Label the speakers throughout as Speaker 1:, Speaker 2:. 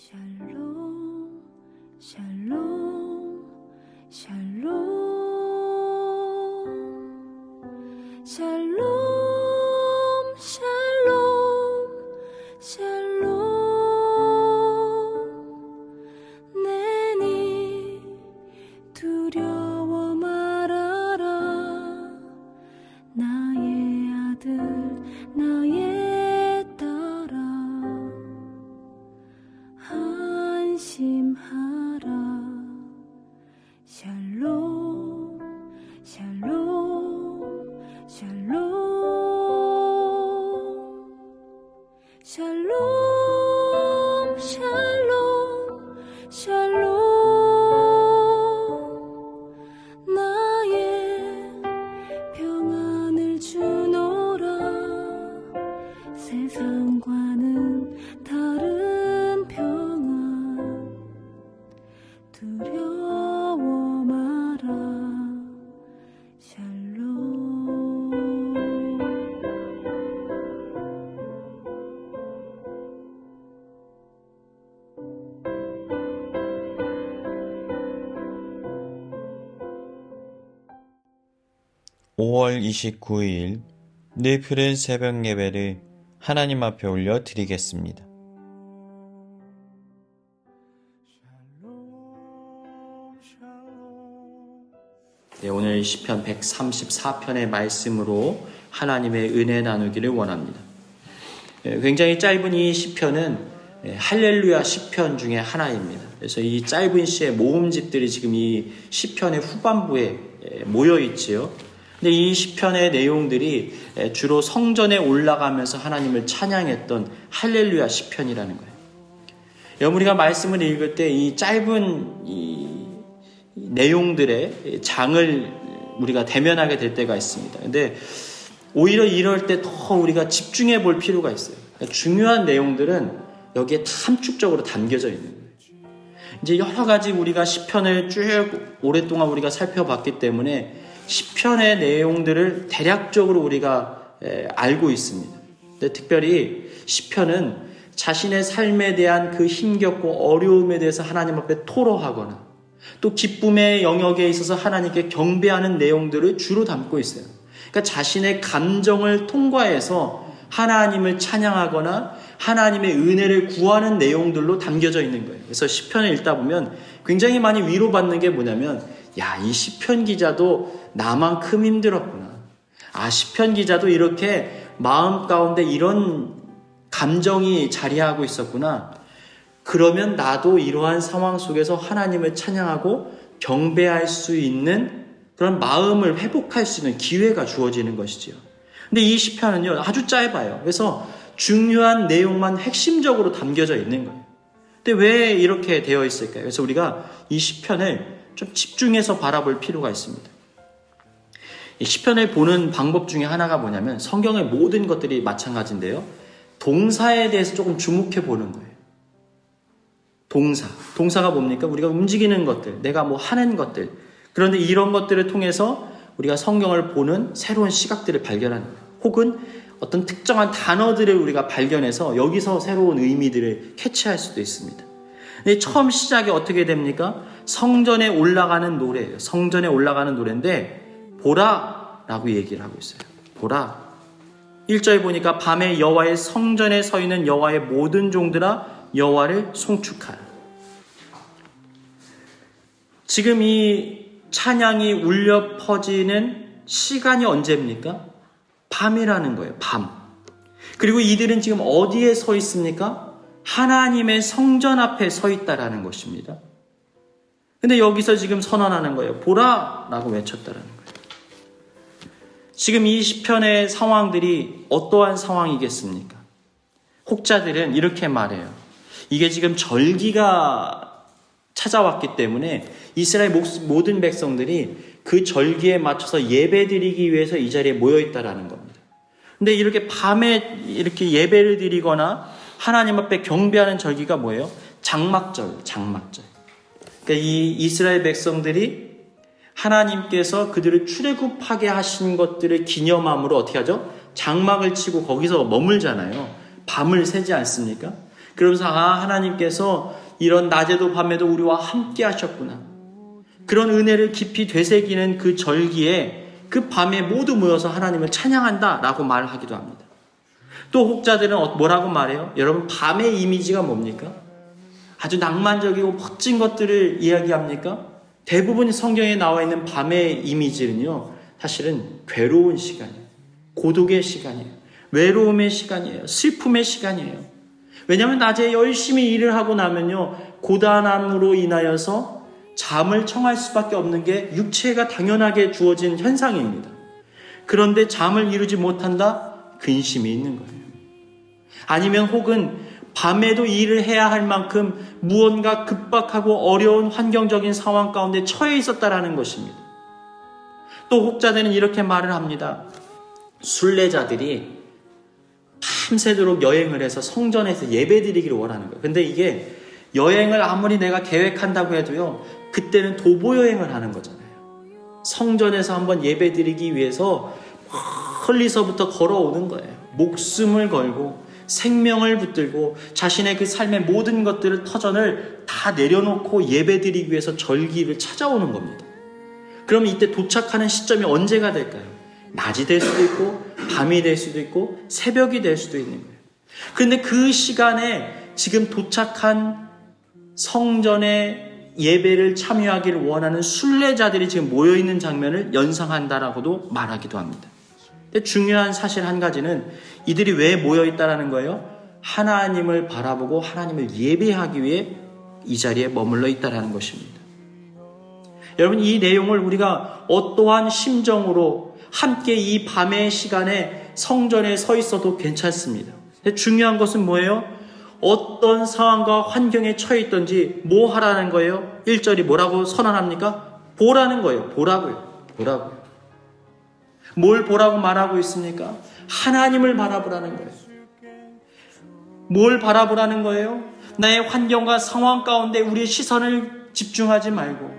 Speaker 1: 샬롬 샬롬 샬롬 샬롬 샬롬 샬롬 내니 두려워 말아라 나의 아들 나의 딸아 안심하라 샬롬 샬롬 샬롬 샬롬 샬롬 샬롬 나의 평안을 주노라 세상과는 다른 평안 두려워 마라 샬롬
Speaker 2: 5월 29일 늘 새벽 예배를 하나님 앞에 올려 드리겠습니다.
Speaker 3: 네, 오늘 시편 134편의 말씀으로 하나님의 은혜 나누기를 원합니다. 굉장히 짧은 이 시편은 할렐루야 시편 중에 하나입니다. 그래서 이 짧은 시의 모음집들이 지금 이 시편의 후반부에 모여 있지요. 근데 이 시편의 내용들이 주로 성전에 올라가면서 하나님을 찬양했던 할렐루야 시편이라는 거예요. 우리가 말씀을 읽을 때 이 짧은 이 내용들의 장을 우리가 대면하게 될 때가 있습니다. 근데 오히려 이럴 때 더 우리가 집중해 볼 필요가 있어요. 중요한 내용들은 여기에 함축적으로 담겨져 있는 거예요. 이제 여러 가지 우리가 시편을 쭉 오랫동안 우리가 살펴봤기 때문에 시편의 내용들을 대략적으로 우리가 알고 있습니다. 근데 특별히 시편은 자신의 삶에 대한 그 힘겹고 어려움에 대해서 하나님 앞에 토로하거나 또 기쁨의 영역에 있어서 하나님께 경배하는 내용들을 주로 담고 있어요. 그러니까 자신의 감정을 통과해서 하나님을 찬양하거나 하나님의 은혜를 구하는 내용들로 담겨져 있는 거예요. 그래서 시편을 읽다 보면 굉장히 많이 위로받는 게 뭐냐면 야, 이 시편 기자도 나만큼 힘들었구나. 아, 시편 기자도 이렇게 마음 가운데 이런 감정이 자리하고 있었구나. 그러면 나도 이러한 상황 속에서 하나님을 찬양하고 경배할 수 있는 그런 마음을 회복할 수 있는 기회가 주어지는 것이지요. 근데 이 시편은요, 아주 짧아요. 그래서 중요한 내용만 핵심적으로 담겨져 있는 거예요. 근데 왜 이렇게 되어 있을까요? 그래서 우리가 이 시편을 좀 집중해서 바라볼 필요가 있습니다. 이 시편을 보는 방법 중에 하나가 뭐냐면 성경의 모든 것들이 마찬가지인데요. 동사에 대해서 조금 주목해 보는 거예요. 동사가 뭡니까? 우리가 움직이는 것들, 내가 뭐 하는 것들. 그런데 이런 것들을 통해서 우리가 성경을 보는 새로운 시각들을 발견하는 거예요. 혹은 어떤 특정한 단어들을 우리가 발견해서 여기서 새로운 의미들을 캐치할 수도 있습니다. 근데 처음 시작이 어떻게 됩니까? 성전에 올라가는 노래예요. 성전에 올라가는 노래인데 보라 라고 얘기를 하고 있어요. 보라. 1절 보니까 밤에 여호와의 성전에 서 있는 여호와의 모든 종들아 여호와를 송축하라. 지금 이 찬양이 울려 퍼지는 시간이 언제입니까? 밤이라는 거예요. 밤. 그리고 이들은 지금 어디에 서 있습니까? 하나님의 성전 앞에 서 있다라는 것입니다. 근데 여기서 지금 선언하는 거예요. 보라! 라고 외쳤다라는 거예요. 지금 이 시편의 상황들이 어떠한 상황이겠습니까? 혹자들은 이렇게 말해요. 이게 지금 절기가 찾아왔기 때문에 이스라엘 모든 백성들이 그 절기에 맞춰서 예배드리기 위해서 이 자리에 모여 있다라는 겁니다. 근데 이렇게 밤에 이렇게 예배를 드리거나 하나님 앞에 경배하는 절기가 뭐예요? 장막절. 그러니까 이 이스라엘 백성들이 하나님께서 그들을 출애굽하게 하신 것들을 기념함으로 어떻게 하죠? 장막을 치고 거기서 머물잖아요. 밤을 새지 않습니까? 그러면서 하나님께서 이런 낮에도 밤에도 우리와 함께 하셨구나. 그런 은혜를 깊이 되새기는 그 절기에 그 밤에 모두 모여서 하나님을 찬양한다라고 말하기도 합니다. 또 혹자들은 뭐라고 말해요? 여러분, 밤의 이미지가 뭡니까? 아주 낭만적이고 멋진 것들을 이야기합니까? 대부분 성경에 나와 있는 밤의 이미지는요, 사실은 괴로운 시간이에요. 고독의 시간이에요. 외로움의 시간이에요. 슬픔의 시간이에요. 왜냐하면 낮에 열심히 일을 하고 나면요, 고단함으로 인하여서 잠을 청할 수밖에 없는 게 육체가 당연하게 주어진 현상입니다. 그런데 잠을 이루지 못한다? 근심이 있는 거예요. 아니면 혹은 밤에도 일을 해야 할 만큼 무언가 급박하고 어려운 환경적인 상황 가운데 처해 있었다라는 것입니다. 또 혹자들은 이렇게 말을 합니다. 순례자들이 밤새도록 여행을 해서 성전에서 예배드리기를 원하는 거예요. 근데 이게 여행을 아무리 내가 계획한다고 해도요, 그때는 도보 여행을 하는 거잖아요. 성전에서 한번 예배드리기 위해서 멀리서부터 걸어오는 거예요. 목숨을 걸고 생명을 붙들고 자신의 그 삶의 모든 것들을 터전을 다 내려놓고 예배드리기 위해서 절기를 찾아오는 겁니다. 그럼 이때 도착하는 시점이 언제가 될까요? 낮이 될 수도 있고 밤이 될 수도 있고 새벽이 될 수도 있는 거예요. 그런데 그 시간에 지금 도착한 성전의 예배를 참여하기를 원하는 순례자들이 지금 모여있는 장면을 연상한다라고도 말하기도 합니다. 근데 중요한 사실 한 가지는 이들이 왜 모여있다라는 거예요? 하나님을 바라보고 하나님을 예배하기 위해 이 자리에 머물러 있다라는 것입니다. 여러분, 이 내용을 우리가 어떠한 심정으로 함께 이 밤의 시간에 성전에 서 있어도 괜찮습니다. 중요한 것은 뭐예요? 어떤 상황과 환경에 처해 있던지 뭐 하라는 거예요? 1절이 뭐라고 선언합니까? 보라는 거예요. 보라고요. 뭘 보라고 말하고 있습니까? 하나님을 바라보라는 거예요. 뭘 바라보라는 거예요? 나의 환경과 상황 가운데 우리의 시선을 집중하지 말고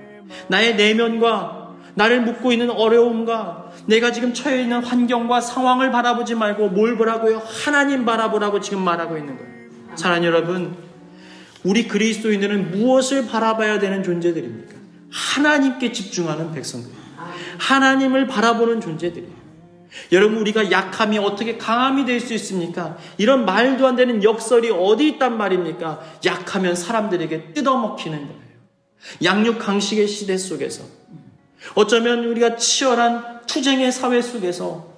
Speaker 3: 나의 내면과 나를 묶고 있는 어려움과 내가 지금 처해 있는 환경과 상황을 바라보지 말고 뭘 보라고요? 하나님 바라보라고 지금 말하고 있는 거예요. 사랑하는 여러분, 우리 그리스도인들은 무엇을 바라봐야 되는 존재들입니까? 하나님께 집중하는 백성들입니다. 하나님을 바라보는 존재들이에요. 여러분, 우리가 약함이 어떻게 강함이 될 수 있습니까? 이런 말도 안 되는 역설이 어디 있단 말입니까? 약하면 사람들에게 뜯어먹히는 거예요. 양육강식의 시대 속에서, 어쩌면 우리가 치열한 투쟁의 사회 속에서,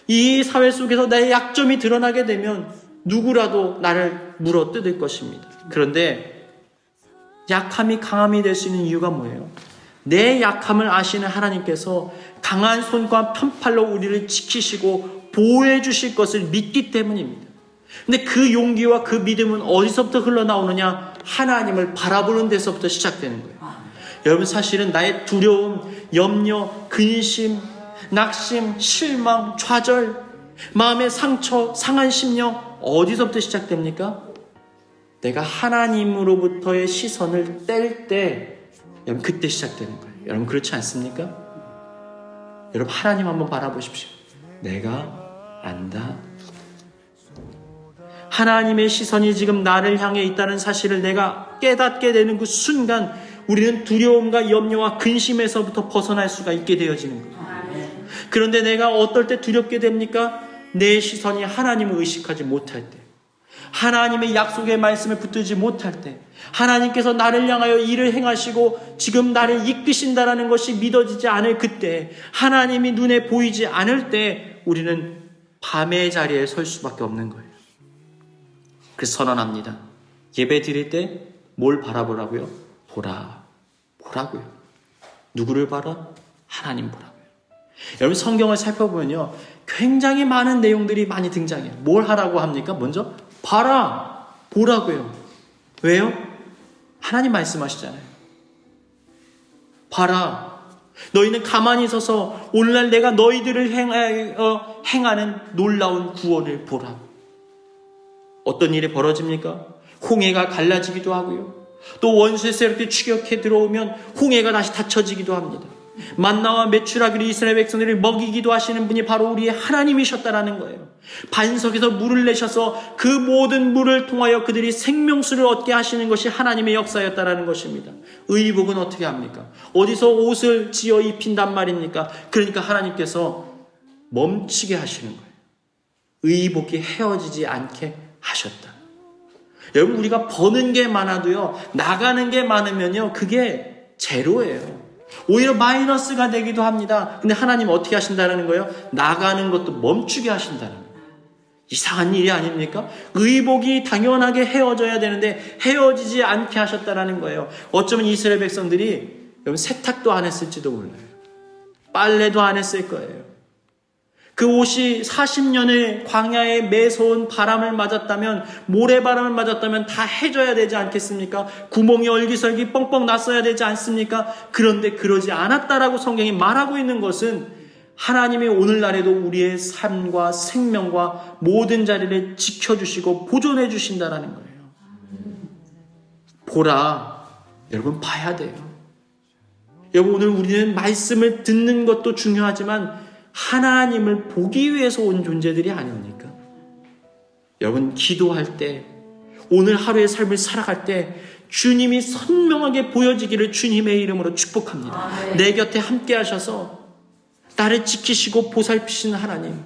Speaker 3: 이 사회 속에서 나의 약점이 드러나게 되면 누구라도 나를 물어뜯을 것입니다. 그런데 약함이 강함이 될 수 있는 이유가 뭐예요? 내 약함을 아시는 하나님께서 강한 손과 편팔로 우리를 지키시고 보호해 주실 것을 믿기 때문입니다. 근데 그 용기와 그 믿음은 어디서부터 흘러나오느냐? 하나님을 바라보는 데서부터 시작되는 거예요. 여러분, 사실은 나의 두려움, 염려, 근심, 낙심, 실망, 좌절, 마음의 상처, 상한 심령 어디서부터 시작됩니까? 내가 하나님으로부터의 시선을 뗄 때, 여러분, 그때 시작되는 거예요. 여러분, 그렇지 않습니까? 여러분, 하나님 한번 바라보십시오. 내가 안다. 하나님의 시선이 지금 나를 향해 있다는 사실을 내가 깨닫게 되는 그 순간 우리는 두려움과 염려와 근심에서부터 벗어날 수가 있게 되어지는 거예요. 그런데 내가 어떨 때 두렵게 됩니까? 내 시선이 하나님을 의식하지 못할 때, 하나님의 약속의 말씀을 붙들지 못할 때, 하나님께서 나를 향하여 일을 행하시고 지금 나를 이끄신다라는 것이 믿어지지 않을 그때, 하나님이 눈에 보이지 않을 때 우리는 밤의 자리에 설 수밖에 없는 거예요. 그래서 선언합니다. 예배 드릴 때 뭘 바라보라고요? 보라고요. 누구를 봐라? 하나님 보라고요. 여러분, 성경을 살펴보면요, 굉장히 많은 내용들이 많이 등장해요. 뭘 하라고 합니까? 먼저 봐라, 보라고요. 왜요? 하나님 말씀하시잖아요. 봐라. 너희는 가만히 서서 오늘날 내가 너희들을 행하는 놀라운 구원을 보라. 어떤 일이 벌어집니까? 홍해가 갈라지기도 하고요. 또 원수의 세력들이 추격해 들어오면 홍해가 다시 닫혀지기도 합니다. 만나와 메추라기를 이스라엘 백성들을 먹이기도 하시는 분이 바로 우리의 하나님이셨다라는 거예요. 반석에서 물을 내셔서 그 모든 물을 통하여 그들이 생명수를 얻게 하시는 것이 하나님의 역사였다라는 것입니다. 의복은 어떻게 합니까? 어디서 옷을 지어 입힌단 말입니까? 그러니까 하나님께서 멈추게 하시는 거예요. 의복이 헤어지지 않게 하셨다. 여러분, 우리가 버는 게 많아도요, 나가는 게 많으면요, 그게 제로예요. 오히려 마이너스가 되기도 합니다. 근데 하나님 어떻게 하신다는 거예요? 나가는 것도 멈추게 하신다는 거예요. 이상한 일이 아닙니까? 의복이 당연하게 헤어져야 되는데 헤어지지 않게 하셨다는 거예요. 어쩌면 이스라엘 백성들이 여러분 세탁도 안 했을지도 몰라요. 빨래도 안 했을 거예요. 그 옷이 40년의 광야에 매서운 바람을 맞았다면, 모래바람을 맞았다면 다 해져야 되지 않겠습니까? 구멍이 얼기설기 뻥뻥 났어야 되지 않습니까? 그런데 그러지 않았다라고 성경이 말하고 있는 것은 하나님이 오늘날에도 우리의 삶과 생명과 모든 자리를 지켜주시고 보존해 주신다는 거예요. 보라, 여러분 봐야 돼요. 여러분, 오늘 우리는 말씀을 듣는 것도 중요하지만 하나님을 보기 위해서 온 존재들이 아닙니까? 여러분, 기도할 때, 오늘 하루의 삶을 살아갈 때 주님이 선명하게 보여지기를 주님의 이름으로 축복합니다. 내 곁에 함께 하셔서 나를 지키시고 보살피시는 하나님,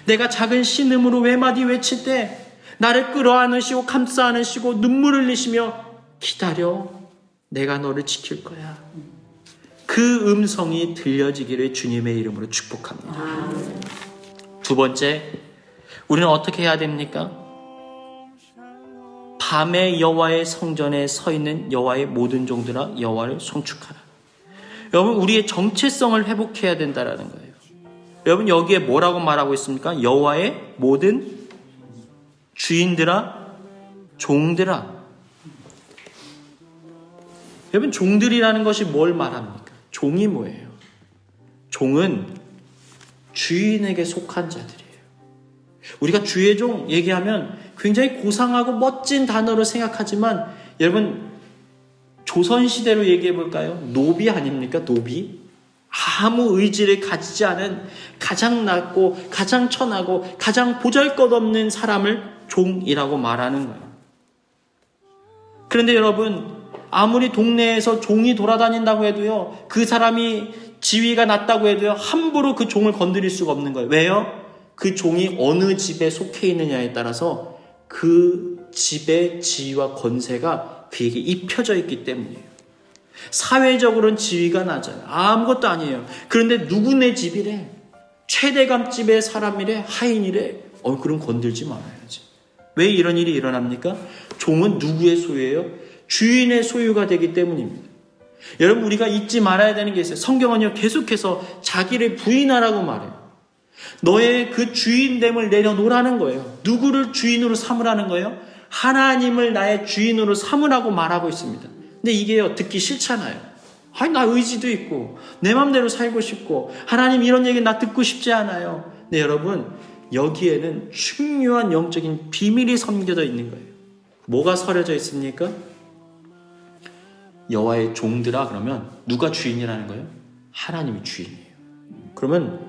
Speaker 3: 내가 작은 신음으로 외마디 외칠 때 나를 끌어안으시고 감싸 안으시고 눈물을 흘리시며 기다려, 내가 너를 지킬 거야. 그 음성이 들려지기를 주님의 이름으로 축복합니다. 두 번째, 우리는 어떻게 해야 됩니까? 밤에 여호와의 성전에 서 있는 여호와의 모든 종들아, 여호와를 송축하라. 여러분, 우리의 정체성을 회복해야 된다는 거예요. 여러분, 여기에 뭐라고 말하고 있습니까? 여호와의 모든 주인들아, 종들아. 여러분, 종들이라는 것이 뭘 말합니까? 종이 뭐예요? 종은 주인에게 속한 자들이에요. 우리가 주의 종 얘기하면 굉장히 고상하고 멋진 단어로 생각하지만, 여러분, 조선시대로 얘기해 볼까요? 노비 아닙니까? 노비? 아무 의지를 가지지 않은 가장 낮고 가장 천하고 가장 보잘것없는 사람을 종이라고 말하는 거예요. 그런데 여러분, 아무리 동네에서 종이 돌아다닌다고 해도요, 그 사람이 지위가 낮다고 해도요, 함부로 그 종을 건드릴 수가 없는 거예요. 왜요? 그 종이 어느 집에 속해 있느냐에 따라서 그 집의 지위와 권세가 그에게 입혀져 있기 때문이에요. 사회적으로는 지위가 낮아요. 아무것도 아니에요. 그런데 누구네 집이래? 최대감집의 사람이래? 하인이래? 그럼 건들지 말아야지. 왜 이런 일이 일어납니까? 종은 누구의 소유예요? 주인의 소유가 되기 때문입니다. 여러분, 우리가 잊지 말아야 되는 게 있어요. 성경은요, 계속해서 자기를 부인하라고 말해요. 너의 그 주인됨을 내려놓으라는 거예요. 누구를 주인으로 삼으라는 거예요? 하나님을 나의 주인으로 삼으라고 말하고 있습니다. 근데 이게요, 듣기 싫잖아요. 아니, 나 의지도 있고 내 맘대로 살고 싶고 하나님 이런 얘기 나 듣고 싶지 않아요. 근데 여러분, 여기에는 중요한 영적인 비밀이 섬겨져 있는 거예요. 뭐가 서려져 있습니까? 여호와의 종들아, 그러면 누가 주인이라는 거예요? 하나님이 주인이에요. 그러면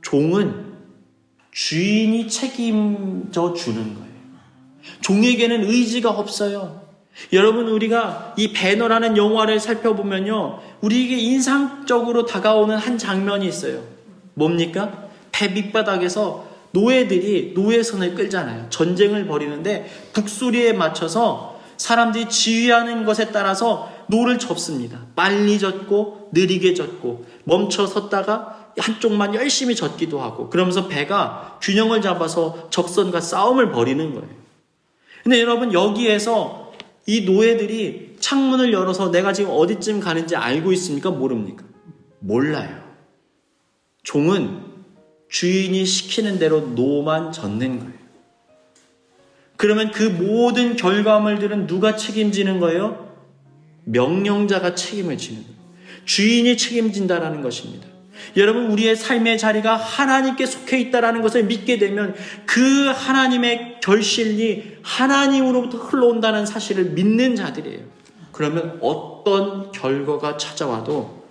Speaker 3: 종은 주인이 책임져 주는 거예요. 종에게는 의지가 없어요. 여러분, 우리가 이 배너라는 영화를 살펴보면요, 우리에게 인상적으로 다가오는 한 장면이 있어요. 뭡니까? 배 밑바닥에서 노예들이 노예선을 끌잖아요. 전쟁을 벌이는데 북소리에 맞춰서 사람들이 지휘하는 것에 따라서 노를 젓습니다. 빨리 젓고 느리게 젓고 멈춰 섰다가 한쪽만 열심히 젓기도 하고, 그러면서 배가 균형을 잡아서 적선과 싸움을 벌이는 거예요. 근데 여러분, 여기에서 이 노예들이 창문을 열어서 내가 지금 어디쯤 가는지 알고 있습니까? 모릅니까? 몰라요. 종은 주인이 시키는 대로 노만 젓는 거예요. 그러면 그 모든 결과물들은 누가 책임지는 거예요? 명령자가 책임을 지는 거예요. 주인이 책임진다라는 것입니다. 여러분, 우리의 삶의 자리가 하나님께 속해 있다라는 것을 믿게 되면 그 하나님의 결실이 하나님으로부터 흘러온다는 사실을 믿는 자들이에요. 그러면 어떤 결과가 찾아와도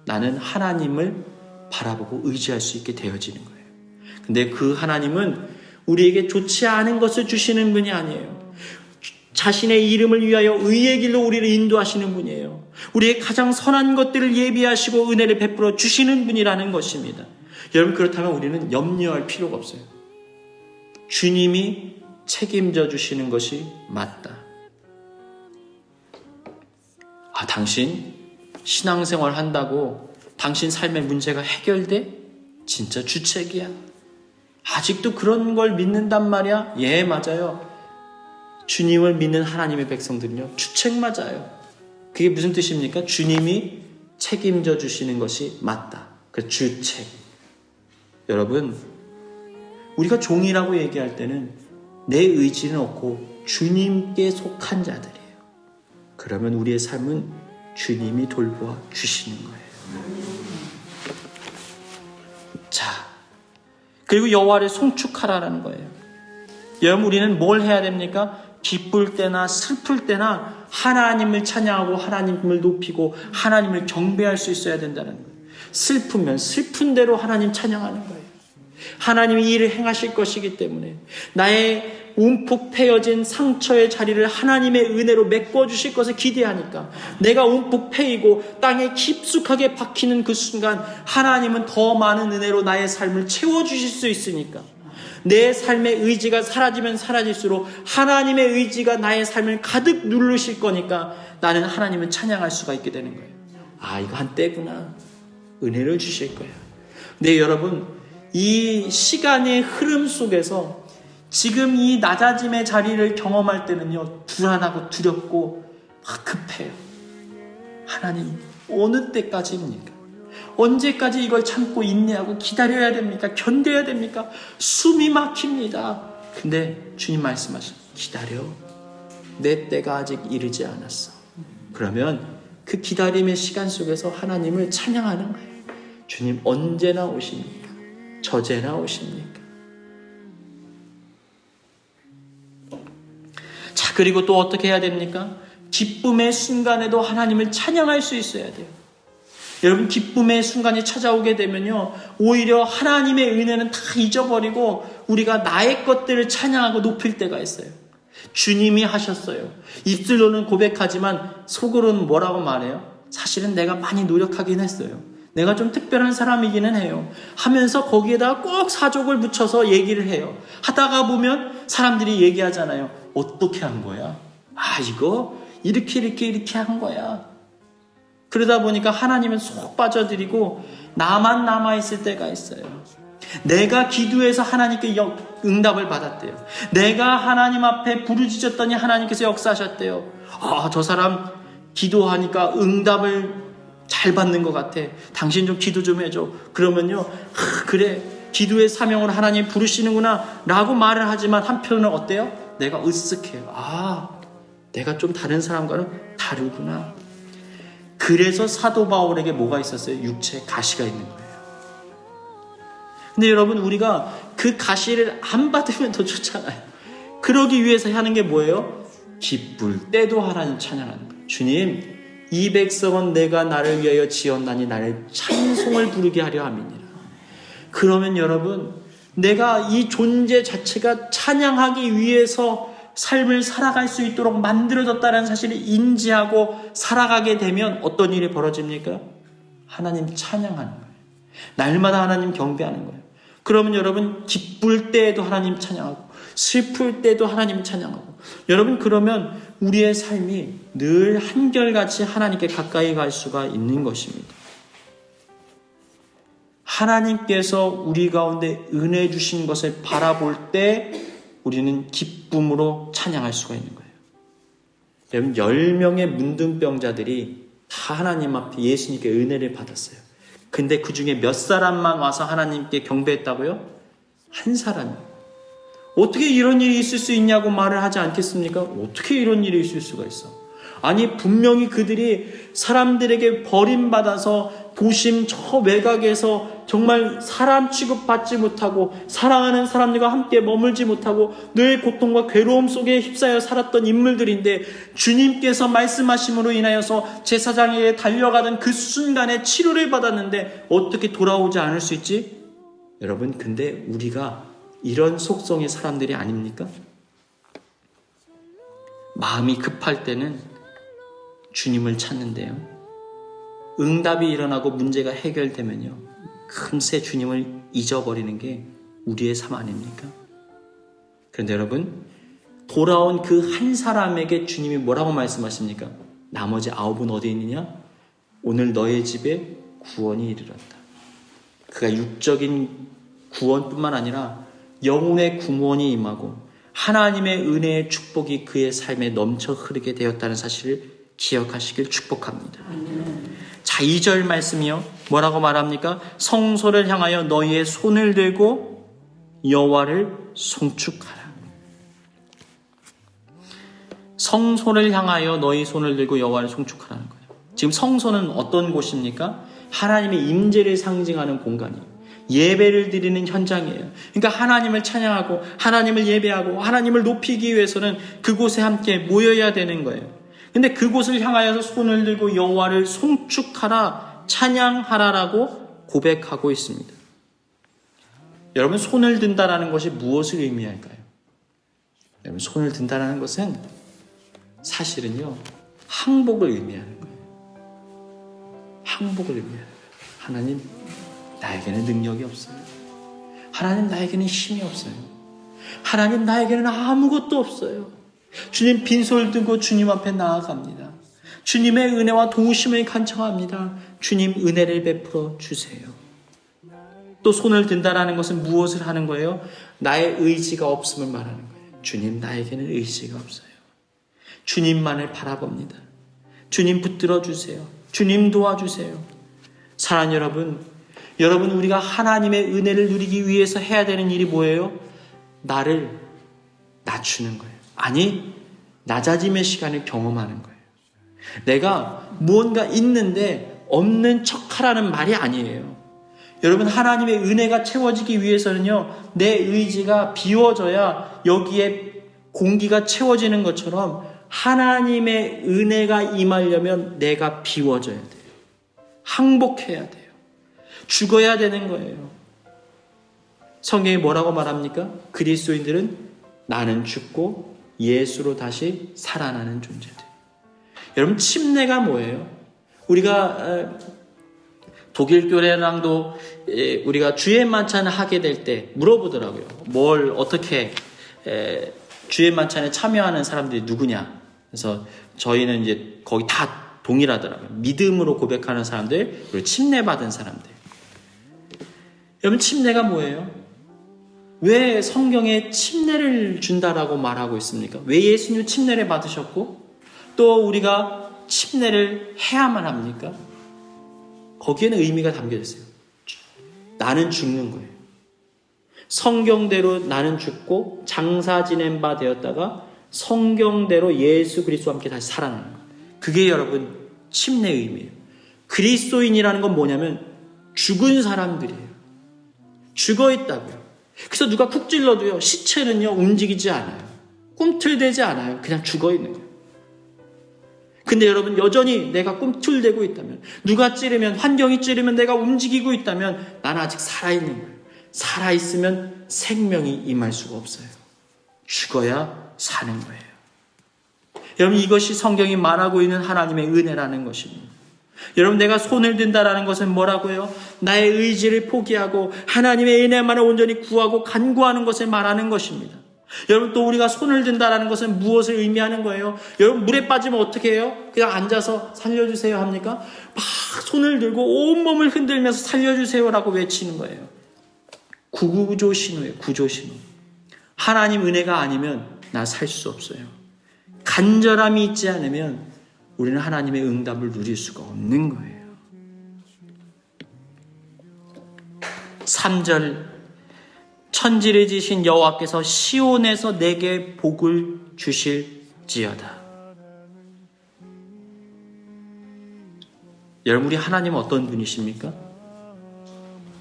Speaker 3: 나는 하나님을 바라보고 의지할 수 있게 되어지는 거예요. 근데 그 하나님은 우리에게 좋지 않은 것을 주시는 분이 아니에요. 자신의 이름을 위하여 의의 길로 우리를 인도하시는 분이에요. 우리의 가장 선한 것들을 예비하시고 은혜를 베풀어 주시는 분이라는 것입니다. 여러분, 그렇다면 우리는 염려할 필요가 없어요. 주님이 책임져 주시는 것이 맞다. 당신 신앙생활 한다고 당신 삶의 문제가 해결돼? 진짜 주책이야. 아직도 그런 걸 믿는단 말이야? 예, 맞아요. 주님을 믿는 하나님의 백성들은요, 주책 맞아요. 그게 무슨 뜻입니까? 주님이 책임져 주시는 것이 맞다. 그 주책. 여러분, 우리가 종이라고 얘기할 때는 내 의지는 없고 주님께 속한 자들이에요. 그러면 우리의 삶은 주님이 돌보아 주시는 거예요. 자, 그리고 여호와를 송축하라는 거예요. 여러분, 우리는 뭘 해야 됩니까? 기쁠 때나 슬플 때나 하나님을 찬양하고 하나님을 높이고 하나님을 경배할 수 있어야 된다는 거예요. 슬프면 슬픈 대로 하나님 찬양하는 거예요. 하나님이 이 일을 행하실 것이기 때문에 나의 움푹 패여진 상처의 자리를 하나님의 은혜로 메꿔주실 것을 기대하니까 내가 움푹 패이고 땅에 깊숙하게 박히는 그 순간 하나님은 더 많은 은혜로 나의 삶을 채워주실 수 있으니까 내 삶의 의지가 사라지면 사라질수록 하나님의 의지가 나의 삶을 가득 누르실 거니까 나는 하나님을 찬양할 수가 있게 되는 거예요. 이거 한때구나. 은혜를 주실 거예요. 네, 여러분, 이 시간의 흐름 속에서 지금 이 낮아짐의 자리를 경험할 때는요, 불안하고 두렵고 막 급해요. 하나님, 어느 때까지입니까? 언제까지 이걸 참고 인내하고 기다려야 됩니까? 견뎌야 됩니까? 숨이 막힙니다. 근데 주님 말씀하시죠. 기다려. 내 때가 아직 이르지 않았어. 그러면 그 기다림의 시간 속에서 하나님을 찬양하는 거예요. 주님 언제나 오십니까? 저제나 오십니까? 자, 그리고 또 어떻게 해야 됩니까? 기쁨의 순간에도 하나님을 찬양할 수 있어야 돼요. 여러분, 기쁨의 순간이 찾아오게 되면요, 오히려 하나님의 은혜는 다 잊어버리고 우리가 나의 것들을 찬양하고 높일 때가 있어요. 주님이 하셨어요. 입술로는 고백하지만 속으로는 뭐라고 말해요? 사실은 내가 많이 노력하긴 했어요. 내가 좀 특별한 사람이기는 해요. 하면서 거기에다가 꼭 사족을 붙여서 얘기를 해요. 하다가 보면 사람들이 얘기하잖아요. 어떻게 한 거야? 이거 이렇게 한 거야. 그러다 보니까 하나님은 속 빠져들이고 나만 남아있을 때가 있어요. 내가 기도해서 하나님께 응답을 받았대요. 내가 하나님 앞에 부르짖었더니 하나님께서 역사하셨대요. 저 사람 기도하니까 응답을 잘 받는 것 같아. 당신 좀 기도 좀 해줘. 그러면요, 그래, 기도의 사명을 하나님 부르시는구나 라고 말을 하지만 한편으로는 어때요? 내가 으쓱해요. 내가 좀 다른 사람과는 다르구나. 그래서 사도 바울에게 뭐가 있었어요? 육체에 가시가 있는 거예요. 근데 여러분, 우리가 그 가시를 안 받으면 더 좋잖아요. 그러기 위해서 하는 게 뭐예요? 기쁠 때도 하나님 찬양하는 거예요. 주님, 이 백성은 내가 나를 위하여 지었나니 나를 찬송을 부르게 하려 함이니라. 그러면 여러분, 내가 이 존재 자체가 찬양하기 위해서 삶을 살아갈 수 있도록 만들어졌다는 사실을 인지하고 살아가게 되면 어떤 일이 벌어집니까? 하나님 찬양하는 거예요. 날마다 하나님 경배하는 거예요. 그러면 여러분, 기쁠 때에도 하나님 찬양하고 슬플 때도 하나님 찬양하고, 여러분, 그러면 우리의 삶이 늘 한결같이 하나님께 가까이 갈 수가 있는 것입니다. 하나님께서 우리 가운데 은혜 주신 것을 바라볼 때 우리는 기쁨으로 찬양할 수가 있는 거예요. 여러분, 10명의 문둥병자들이 다 하나님 앞에 예수님께 은혜를 받았어요. 근데 그 중에 몇 사람만 와서 하나님께 경배했다고요? 한 사람이요. 어떻게 이런 일이 있을 수 있냐고 말을 하지 않겠습니까? 어떻게 이런 일이 있을 수가 있어? 아니 분명히 그들이 사람들에게 버림받아서 도심 저 외곽에서 정말 사람 취급받지 못하고 사랑하는 사람들과 함께 머물지 못하고 늘 고통과 괴로움 속에 휩싸여 살았던 인물들인데 주님께서 말씀하심으로 인하여서 제사장에게 달려가던 그 순간에 치료를 받았는데 어떻게 돌아오지 않을 수 있지? 여러분, 근데 우리가 이런 속성의 사람들이 아닙니까? 마음이 급할 때는 주님을 찾는데요. 응답이 일어나고 문제가 해결되면요. 금세 주님을 잊어버리는 게 우리의 삶 아닙니까? 그런데 여러분, 돌아온 그 한 사람에게 주님이 뭐라고 말씀하십니까? 나머지 9은 어디 있느냐? 오늘 너의 집에 구원이 이르렀다. 그가 육적인 구원뿐만 아니라 영혼의 구원이 임하고 하나님의 은혜의 축복이 그의 삶에 넘쳐 흐르게 되었다는 사실을 기억하시길 축복합니다. 자, 2절 말씀이요. 뭐라고 말합니까? 성소를 향하여 너희의 손을 들고 여호와를 송축하라. 성소를 향하여 너희 손을 들고 여호와를 송축하라는 거예요. 지금 성소는 어떤 곳입니까? 하나님의 임재를 상징하는 공간이에요. 예배를 드리는 현장이에요. 그러니까 하나님을 찬양하고 하나님을 예배하고 하나님을 높이기 위해서는 그곳에 함께 모여야 되는 거예요. 근데 그곳을 향하여서 손을 들고 여호와를 송축하라, 찬양하라라고 고백하고 있습니다. 여러분, 손을 든다라는 것이 무엇을 의미할까요? 여러분, 손을 든다라는 것은 사실은요, 항복을 의미하는 거예요. 항복을 의미하는 거예요. 하나님, 나에게는 능력이 없어요. 하나님, 나에게는 힘이 없어요. 하나님, 나에게는 아무것도 없어요. 주님, 빈손을 들고 주님 앞에 나아갑니다. 주님의 은혜와 도우심을 간청합니다. 주님, 은혜를 베풀어 주세요. 또 손을 든다라는 것은 무엇을 하는 거예요? 나의 의지가 없음을 말하는 거예요. 주님, 나에게는 의지가 없어요. 주님만을 바라봅니다. 주님, 붙들어 주세요. 주님, 도와주세요. 사랑하는 여러분, 우리가 하나님의 은혜를 누리기 위해서 해야 되는 일이 뭐예요? 나를 낮추는 거예요. 아니, 낮아짐의 시간을 경험하는 거예요. 내가 무언가 있는데 없는 척하라는 말이 아니에요. 여러분, 하나님의 은혜가 채워지기 위해서는요, 내 의지가 비워져야 여기에 공기가 채워지는 것처럼 하나님의 은혜가 임하려면 내가 비워져야 돼요. 항복해야 돼요. 죽어야 되는 거예요. 성경이 뭐라고 말합니까? 그리스도인들은 나는 죽고 예수로 다시 살아나는 존재들. 여러분, 침례가 뭐예요? 우리가 독일 교회랑도 우리가 주의 만찬을 하게 될 때 물어보더라고요. 뭘 어떻게 주의 만찬에 참여하는 사람들이 누구냐? 그래서 저희는 이제 거기 다 동일하더라고요. 믿음으로 고백하는 사람들, 그리고 침례 받은 사람들. 여러분, 침례가 뭐예요? 왜 성경에 침례를 준다라고 말하고 있습니까? 왜 예수님 침례를 받으셨고 또 우리가 침례를 해야만 합니까? 거기에는 의미가 담겨져 있어요. 나는 죽는 거예요. 성경대로 나는 죽고 장사 지낸 바 되었다가 성경대로 예수 그리스도와 함께 다시 살아나는 거예요. 그게 여러분 침례의 의미예요. 그리스도인이라는 건 뭐냐면 죽은 사람들이에요. 죽어 있다고요. 그래서 누가 쿡 찔러도요, 시체는요, 움직이지 않아요. 꿈틀대지 않아요. 그냥 죽어 있는 거예요. 근데 여러분, 여전히 내가 꿈틀대고 있다면, 누가 찌르면, 환경이 찌르면 내가 움직이고 있다면, 나는 아직 살아있는 거예요. 살아있으면 생명이 임할 수가 없어요. 죽어야 사는 거예요. 여러분, 이것이 성경이 말하고 있는 하나님의 은혜라는 것입니다. 여러분, 내가 손을 든다라는 것은 뭐라고요? 나의 의지를 포기하고 하나님의 은혜만을 온전히 구하고 간구하는 것을 말하는 것입니다. 여러분, 또 우리가 손을 든다라는 것은 무엇을 의미하는 거예요? 여러분, 물에 빠지면 어떻게 해요? 그냥 앉아서 살려주세요 합니까? 막 손을 들고 온몸을 흔들면서 살려주세요라고 외치는 거예요. 구조 신호예요. 구조 신호. 하나님 은혜가 아니면 나 살 수 없어요. 간절함이 있지 않으면 우리는 하나님의 응답을 누릴 수가 없는 거예요. 3절, 천지를 지신 여호와께서 시온에서 내게 복을 주실지어다. 여러분, 우리 하나님은 어떤 분이십니까?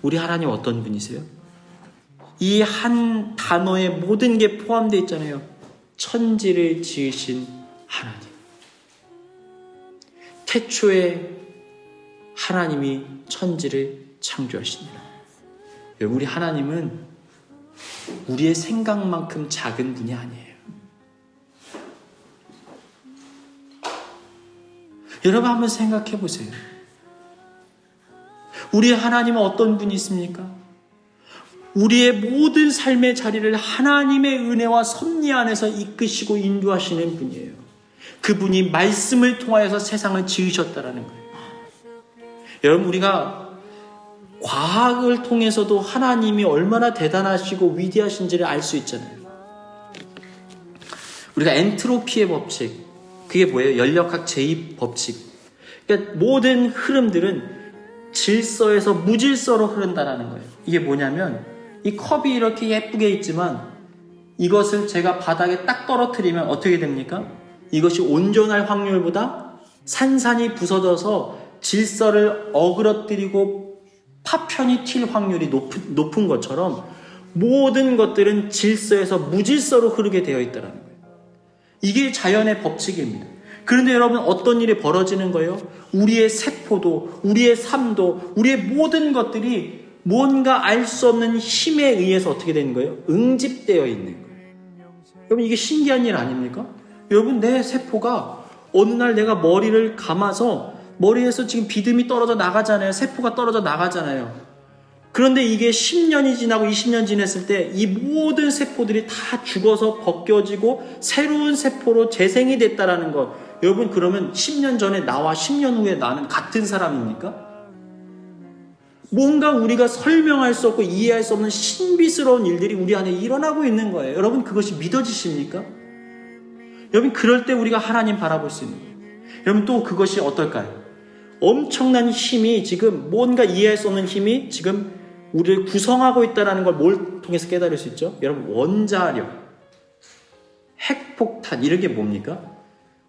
Speaker 3: 우리 하나님 어떤 분이세요? 이 한 단어에 모든 게 포함되어 있잖아요. 천지를 지으신 하나님. 태초에 하나님이 천지를 창조하시니라. 여러분, 우리 하나님은 우리의 생각만큼 작은 분이 아니에요. 여러분, 한번 생각해 보세요. 우리 하나님은 어떤 분이 있습니까? 우리의 모든 삶의 자리를 하나님의 은혜와 섭리 안에서 이끄시고 인도하시는 분이에요. 그분이 말씀을 통하여서 세상을 지으셨다라는 거예요. 여러분, 우리가 과학을 통해서도 하나님이 얼마나 대단하시고 위대하신지를 알 수 있잖아요. 우리가 엔트로피의 법칙, 그게 뭐예요? 연력학 제2 법칙. 그러니까 모든 흐름들은 질서에서 무질서로 흐른다라는 거예요. 이게 뭐냐면 이 컵이 이렇게 예쁘게 있지만 이것을 제가 바닥에 딱 떨어뜨리면 어떻게 됩니까? 이것이 온전할 확률보다 산산이 부서져서 질서를 어그러뜨리고 파편이 튈 확률이 높은 것처럼 모든 것들은 질서에서 무질서로 흐르게 되어 있다는 거예요. 이게 자연의 법칙입니다. 그런데 여러분, 어떤 일이 벌어지는 거예요? 우리의 세포도, 우리의 삶도, 우리의 모든 것들이 뭔가 알 수 없는 힘에 의해서 어떻게 되는 거예요? 응집되어 있는 거예요. 여러분, 이게 신기한 일 아닙니까? 여러분, 내 세포가 어느 날 내가 머리를 감아서 머리에서 지금 비듬이 떨어져 나가잖아요. 세포가 떨어져 나가잖아요. 그런데 이게 10년이 지나고 20년 지났을 때 이 모든 세포들이 다 죽어서 벗겨지고 새로운 세포로 재생이 됐다라는 것. 여러분, 그러면 10년 전에 나와 10년 후에 나는 같은 사람입니까? 뭔가 우리가 설명할 수 없고 이해할 수 없는 신비스러운 일들이 우리 안에 일어나고 있는 거예요. 여러분, 그것이 믿어지십니까? 여러분, 그럴 때 우리가 하나님 바라볼 수 있는 거예요. 여러분, 또 그것이 어떨까요? 엄청난 힘이 지금 뭔가 이해할 수 없는 힘이 지금 우리를 구성하고 있다는 걸 뭘 통해서 깨달을 수 있죠? 여러분, 원자력, 핵폭탄, 이런 게 뭡니까?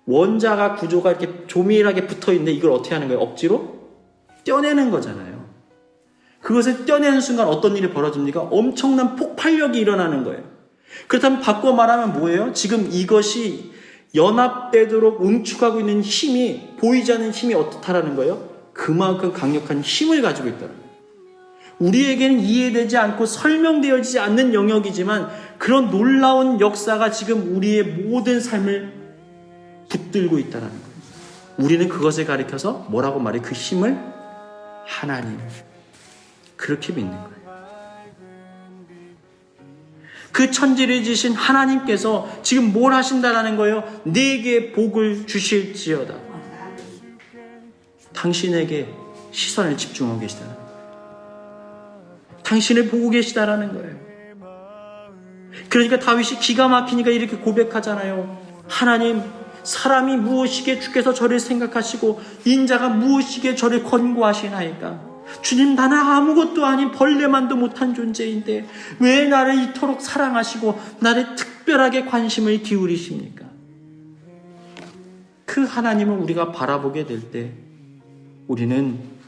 Speaker 3: 원자가 구조가 이렇게 조밀하게 붙어 있는데 이걸 어떻게 하는 거예요? 억지로 떼어내는 거잖아요. 그것을 떼어내는 순간 어떤 일이 벌어집니까? 엄청난 폭발력이 일어나는 거예요. 그렇다면 바꿔 말하면 뭐예요? 지금 이것이 연합되도록 응축하고 있는 힘이, 보이지 않는 힘이 어떻다라는 거예요? 그만큼 강력한 힘을 가지고 있다는 거예요. 우리에게는 이해되지 않고 설명되어지지 않는 영역이지만 그런 놀라운 역사가 지금 우리의 모든 삶을 붙들고 있다는 거예요. 우리는 그것을 가리켜서 뭐라고 말해? 그 힘을 하나님, 그렇게 믿는 거예요. 그 천지를 지신 하나님께서 지금 뭘 하신다라는 거예요? 네게 복을 주실지어다. 당신에게 시선을 집중하고 계시다는 거예요. 당신을 보고 계시다라는 거예요. 그러니까 다윗이 기가 막히니까 이렇게 고백하잖아요. 하나님, 사람이 무엇이게 주께서 저를 생각하시고 인자가 무엇이게 저를 권고하시나이까. 주님, 나는 아무것도 아닌 벌레만도 못한 존재인데 왜 나를 이토록 사랑하시고 나를 특별하게 관심을 기울이십니까? 그 하나님을 우리가 바라보게 될 때 우리는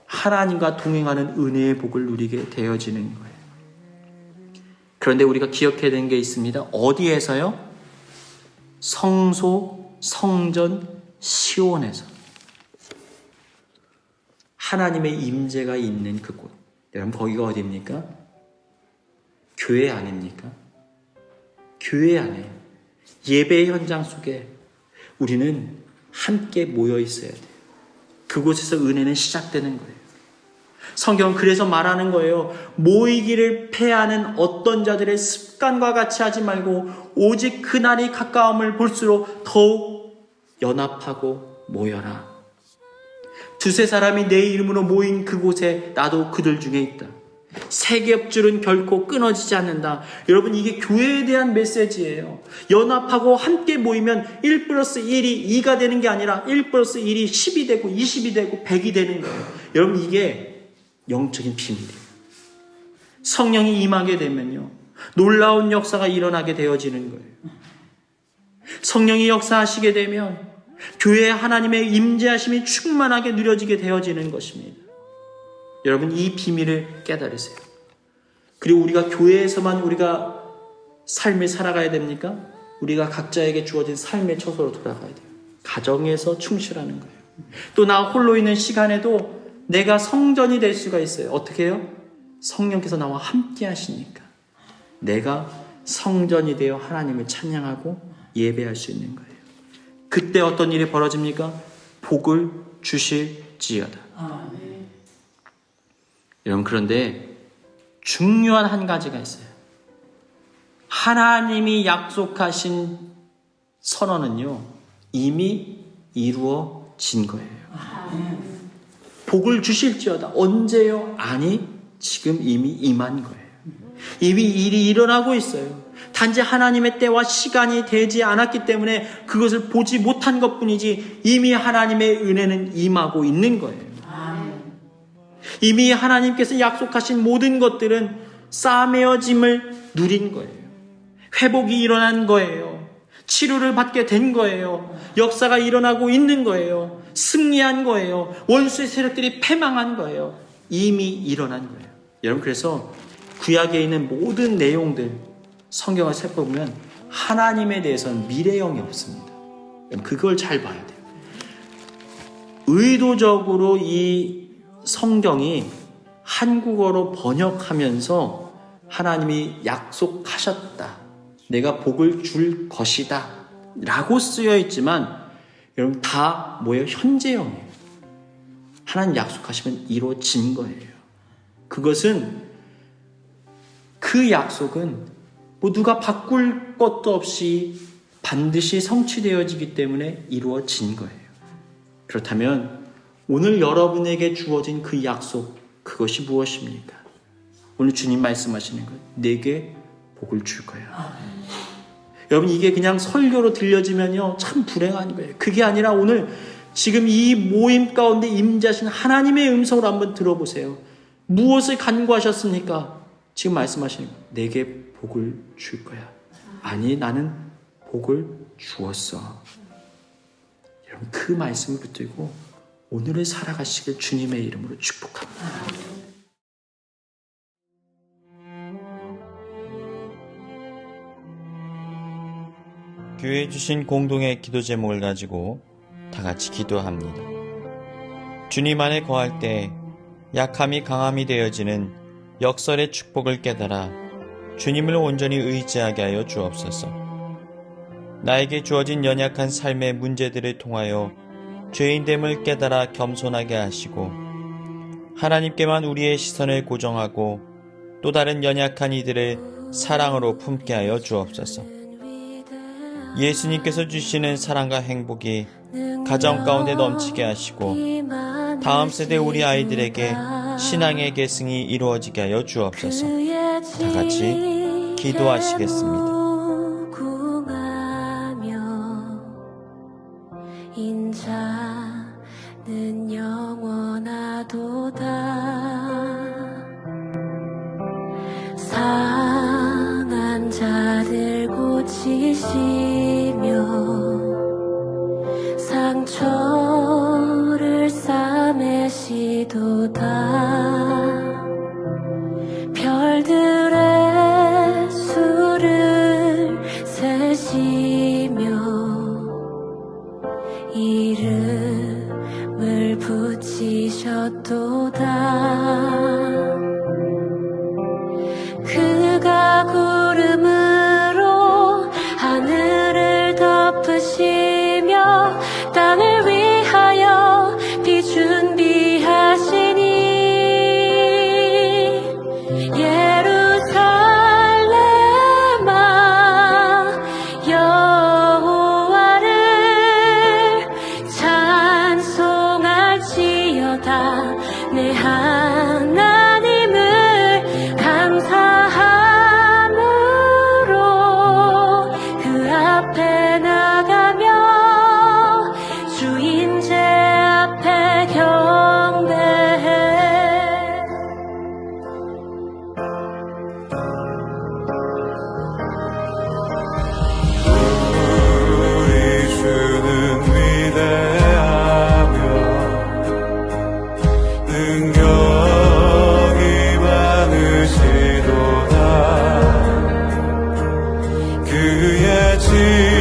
Speaker 3: 하나님과 동행하는 은혜의 복을 누리게 되어지는 거예요. 그런데 우리가 기억해야 되는 게 있습니다. 어디에서요? 성소, 성전, 시온에서. 하나님의 임재가 있는 그곳. 여러분, 거기가 어디입니까? 교회 아닙니까? 교회 안에, 예배 현장 속에 우리는 함께 모여 있어야 돼요. 그곳에서 은혜는 시작되는 거예요. 성경은 그래서 말하는 거예요. 모이기를 패하는 어떤 자들의 습관과 같이 하지 말고 오직 그날이 가까움을 볼수록 더욱 연합하고 모여라. 두세 사람이 내 이름으로 모인 그곳에 나도 그들 중에 있다. 세 겹줄은 결코 끊어지지 않는다. 여러분, 이게 교회에 대한 메시지예요. 연합하고 함께 모이면 1 플러스 1이 2가 되는 게 아니라 1 플러스 1이 10이 되고 20이 되고 100이 되는 거예요. 여러분, 이게 영적인 비밀이에요. 성령이 임하게 되면요, 놀라운 역사가 일어나게 되어지는 거예요. 성령이 역사하시게 되면 교회에 하나님의 임재하심이 충만하게 누려지게 되어지는 것입니다. 여러분, 이 비밀을 깨달으세요. 그리고 우리가 교회에서만 우리가 삶을 살아가야 됩니까? 우리가 각자에게 주어진 삶의 처소로 돌아가야 돼요. 가정에서 충실하는 거예요. 또 나 홀로 있는 시간에도 내가 성전이 될 수가 있어요. 어떻게 해요? 성령께서 나와 함께 하시니까 내가 성전이 되어 하나님을 찬양하고 예배할 수 있는 거예요. 그때 어떤 일이 벌어집니까? 복을 주실지어다. 여러분, 그런데 중요한 한 가지가 있어요. 하나님이 약속하신 선언은요, 이미 이루어진 거예요. 복을 주실지어다. 언제요? 아니, 지금 이미 임한 거예요. 이미 일이 일어나고 있어요. 단지 하나님의 때와 시간이 되지 않았기 때문에 그것을 보지 못한 것뿐이지 이미 하나님의 은혜는 임하고 있는 거예요. 이미 하나님께서 약속하신 모든 것들은 싸매어짐을 누린 거예요. 회복이 일어난 거예요. 치료를 받게 된 거예요. 역사가 일어나고 있는 거예요. 승리한 거예요. 원수의 세력들이 패망한 거예요. 이미 일어난 거예요. 여러분, 그래서 구약에 있는 모든 내용들 성경을 살펴보면 하나님에 대해서는 미래형이 없습니다. 그걸 잘 봐야 돼요. 의도적으로 이 성경이 한국어로 번역하면서 하나님이 약속하셨다. 내가 복을 줄 것이다. 라고 쓰여 있지만 여러분, 다 뭐예요? 현재형이에요. 하나님 약속하시면 이루어진 거예요. 그것은, 그 약속은 뭐 누가 바꿀 것도 없이 반드시 성취되어지기 때문에 이루어진 거예요. 그렇다면 오늘 여러분에게 주어진 그 약속, 그것이 무엇입니까? 오늘 주님 말씀하시는 것, 내게 복을 줄 거야. 여러분, 이게 그냥 설교로 들려지면요, 참 불행한 거예요. 그게 아니라 오늘 지금 이 모임 가운데 임재하신 하나님의 음성을 한번 들어보세요. 무엇을 간구하셨습니까? 지금 말씀하시는 거, 내게 복을 줄 거야. 아니, 나는 복을 주었어. 여러분, 그 말씀을 붙들고 오늘을 살아가시길 주님의 이름으로 축복합니다.
Speaker 2: 교회에 주신 공동의 기도 제목을 가지고 다 같이 기도합니다. 주님 안에 거할 때 약함이 강함이 되어지는 역설의 축복을 깨달아 주님을 온전히 의지하게 하여 주옵소서. 나에게 주어진 연약한 삶의 문제들을 통하여 죄인됨을 깨달아 겸손하게 하시고 하나님께만 우리의 시선을 고정하고 또 다른 연약한 이들을 사랑으로 품게 하여 주옵소서. 예수님께서 주시는 사랑과 행복이 가정 가운데 넘치게 하시고 다음 세대 우리 아이들에게 신앙의 계승이 이루어지게 하여 주옵소서. 다 같이 기도하시겠습니다.
Speaker 1: 인자는 영원하도다. 상한 자들 고치시며 상처를 싸매시도다. 별들의 수를 세시며 이름을 붙이셨도다. 그가 구름으로 하늘을 덮으시며 땅을 위하여 비 준비하시니
Speaker 4: 그의 지